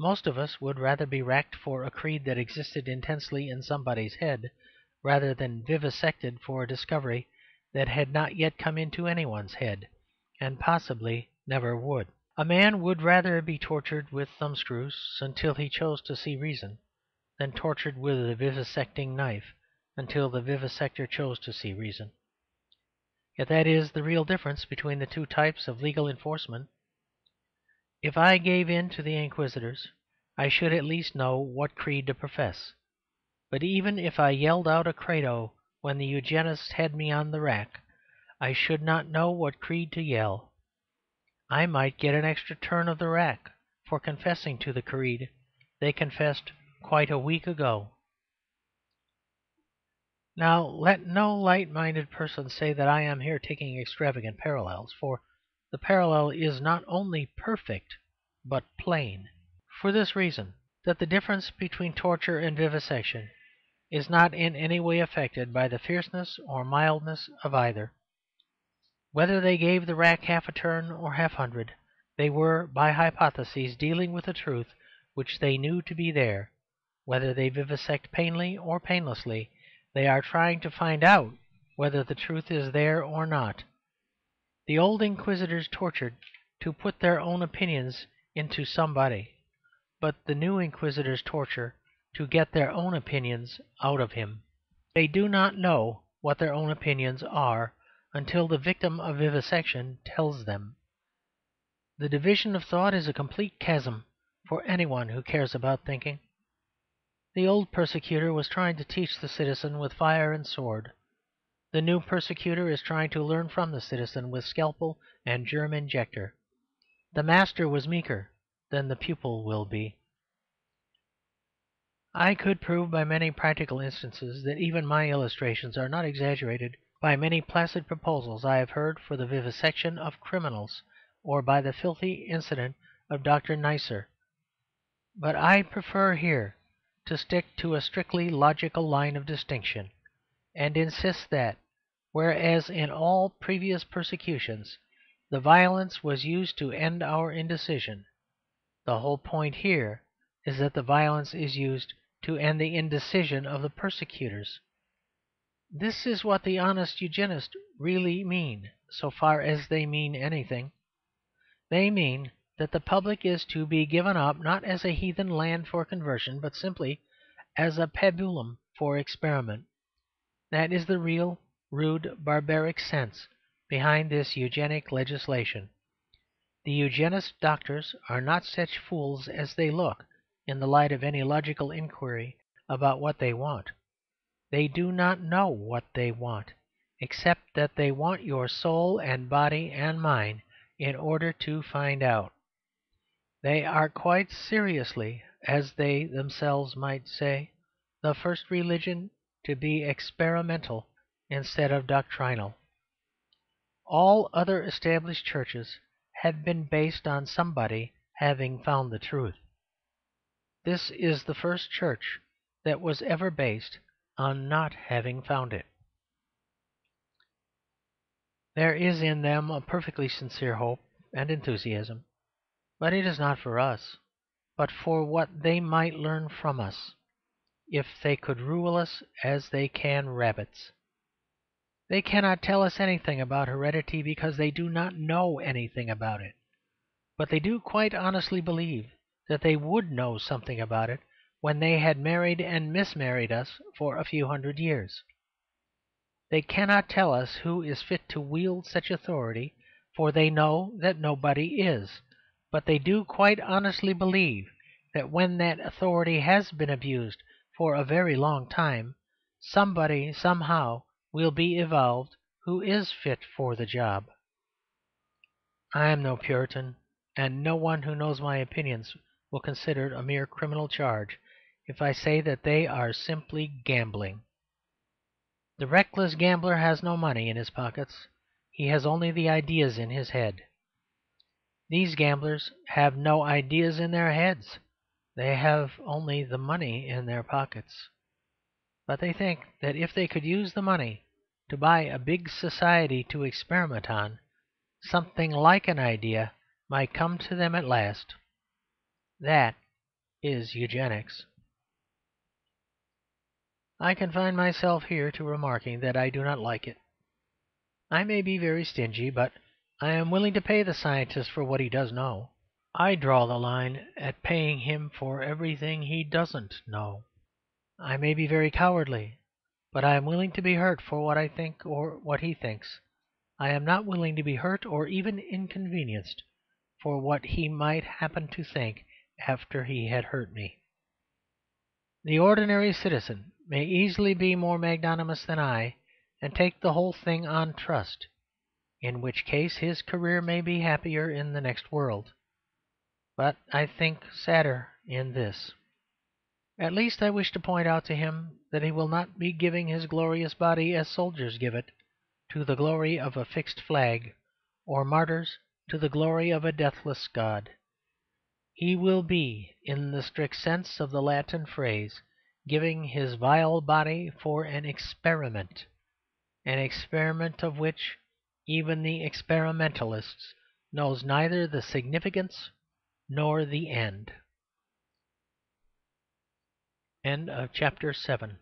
Most of us would rather be racked for a creed that existed intensely in somebody's head, rather than vivisected for a discovery that had not yet come into anyone's head, and possibly never would. A man would rather be tortured with thumbscrews until he chose to see reason, than tortured with a vivisecting knife until the vivisector chose to see reason. Yet that is the real difference between the two types of legal enforcement. If I gave in to the Inquisitors, I should at least know what creed to profess. But even if I yelled out a credo when the Eugenists had me on the rack, I should not know what creed to yell. I might get an extra turn of the rack for confessing to the creed they confessed quite a week ago. Now let no light-minded person say that I am here taking extravagant parallels, for the parallel is not only perfect but plain. For this reason, that the difference between torture and vivisection is not in any way affected by the fierceness or mildness of either. Whether they gave the rack half a turn or half-hundred, they were, by hypothesis, dealing with a truth which they knew to be there. Whether they vivisect painfully or painlessly, they are trying to find out whether the truth is there or not. The old Inquisitors tortured to put their own opinions into somebody, but the new Inquisitors torture to get their own opinions out of him. They do not know what their own opinions are until the victim of vivisection tells them. The division of thought is a complete chasm for anyone who cares about thinking. The old persecutor was trying to teach the citizen with fire and sword. The new persecutor is trying to learn from the citizen with scalpel and germ injector. The master was meeker than the pupil will be. I could prove by many practical instances that even my illustrations are not exaggerated by many placid proposals I have heard for the vivisection of criminals, or by the filthy incident of Dr. Neisser. But I prefer here to stick to a strictly logical line of distinction, and insist that, whereas in all previous persecutions the violence was used to end our indecision, the whole point here is that the violence is used to end the indecision of the persecutors. This is what the honest Eugenists really mean, so far as they mean anything. They mean that the public is to be given up not as a heathen land for conversion, but simply as a pabulum for experiment. That is the real, rude, barbaric sense behind this eugenic legislation. The Eugenist doctors are not such fools as they look in the light of any logical inquiry about what they want. They do not know what they want, except that they want your soul and body and mind in order to find out. They are quite seriously, as they themselves might say, the first religion to be experimental instead of doctrinal. All other established churches have been based on somebody having found the truth. This is the first church that was ever based on not having found it. There is in them a perfectly sincere hope and enthusiasm, but it is not for us, but for what they might learn from us, if they could rule us as they can rabbits. They cannot tell us anything about heredity because they do not know anything about it, but they do quite honestly believe that they would know something about it when they had married and mismarried us for a few hundred years. They cannot tell us who is fit to wield such authority, for they know that nobody is, but they do quite honestly believe that when that authority has been abused for a very long time, somebody somehow will be evolved who is fit for the job. I am no Puritan, and no one who knows my opinions will consider it a mere criminal charge if I say that they are simply gambling. The reckless gambler has no money in his pockets. He has only the ideas in his head. These gamblers have no ideas in their heads. They have only the money in their pockets. But they think that if they could use the money to buy a big society to experiment on, something like an idea might come to them at last. That is Eugenics. I confine myself here to remarking that I do not like it. I may be very stingy, but I am willing to pay the scientist for what he does know. I draw the line at paying him for everything he doesn't know. I may be very cowardly, but I am willing to be hurt for what I think or what he thinks. I am not willing to be hurt or even inconvenienced for what he might happen to think after he had hurt me. The ordinary citizen may easily be more magnanimous than I, and take the whole thing on trust, in which case his career may be happier in the next world, but I think sadder in this. At least I wish to point out to him that he will not be giving his glorious body as soldiers give it, to the glory of a fixed flag, or martyrs to the glory of a deathless God. He will be, in the strict sense of the Latin phrase, giving his vile body for an experiment of which even the experimentalist knows neither the significance nor the end. End of chapter 7.